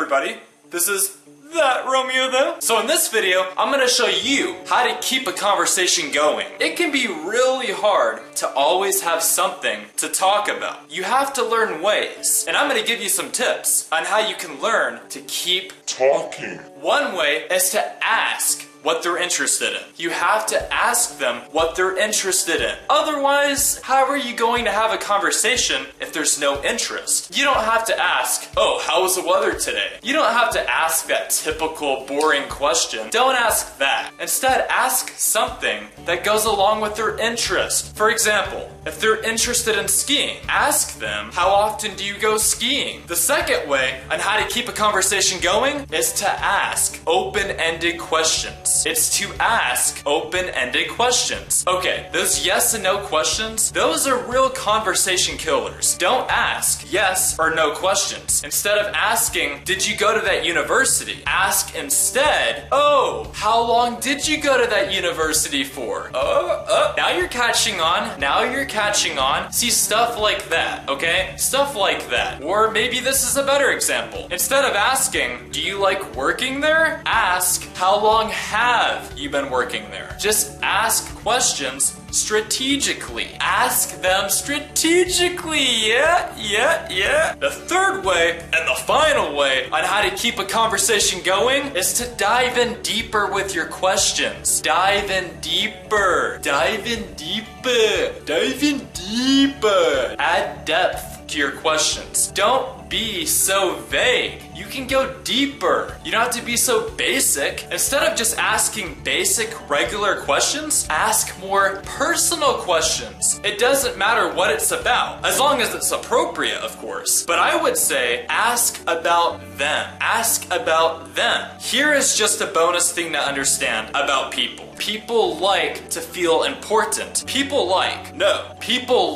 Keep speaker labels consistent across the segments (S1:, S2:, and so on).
S1: everybody, this is ThatRomeoTho. So in this video, I'm going to show you how to keep a conversation going. It can be really hard to always have something to talk about. You have to learn ways, and I'm going to give you some tips on how you can learn to keep talking. One way is to ask what they're interested in. You have to ask them what they're interested in. Otherwise, how are you going to have a conversation if there's no interest? You don't have to ask, oh, how was the weather today? You don't have to ask that typical boring question. Don't ask that. Instead, ask something that goes along with their interest. For example, if they're interested in skiing, ask them, how often do you go skiing? The second way on how to keep a conversation going is to ask open-ended questions. It's to ask open-ended questions. Okay, those yes and no questions, those are real conversation killers. Don't ask yes or no questions. Instead of asking, did you go to that university? Ask instead, oh, how long did you go to that university for? Now you're catching on. Now you're catching on. See, stuff like that, okay? Stuff like that. Or maybe this is a better example. Instead of asking, do you like working there? Ask, how long have you been working there? Just ask questions strategically. Ask them strategically. Yeah. The third way and the final way on how to keep a conversation going is to dive in deeper with your questions. Dive in deeper. Dive in deeper. Dive in deeper. Add depth to your questions. Don't be so vague. You can go deeper. You don't have to be so basic. Instead of just asking basic, regular questions, ask more personal questions. It doesn't matter what it's about, as long as it's appropriate, of course. But I would say ask about them. Ask about them. Here is just a bonus thing to understand about people. People like to feel important. People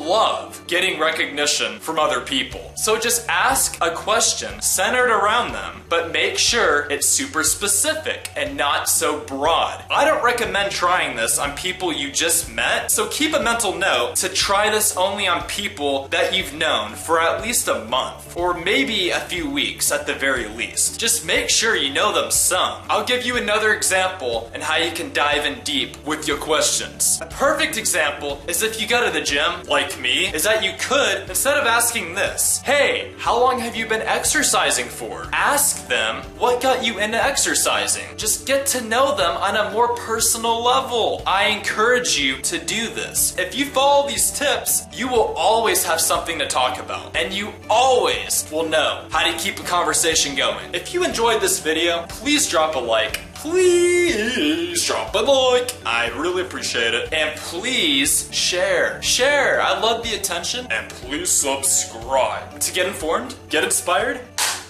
S1: love getting recognition from other people. So just ask a question centered around them, but make sure it's super specific and not so broad. I don't recommend trying this on people you just met, so keep a mental note to try this only on people that you've known for at least a month, or maybe a few weeks at the very least. Just make sure you know them some. I'll give you another example on how you can dive in deep with your questions. A perfect example is if you go to the gym, like me, is that you could, instead of asking this, hey, how long have you been exercising for? Ask them, what got you into exercising? Just get to know them on a more personal level. I encourage you to do this. If you follow these tips, you will always have something to talk about, and you always will know how to keep a conversation going. If you enjoyed this video, please drop a like. Please drop a like. I really appreciate it. And please share. Share. I love the attention. And please subscribe to get informed, get inspired,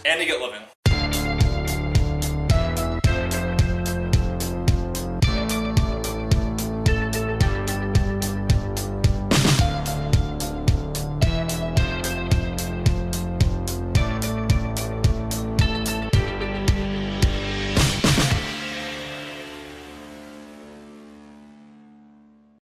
S1: and to get living.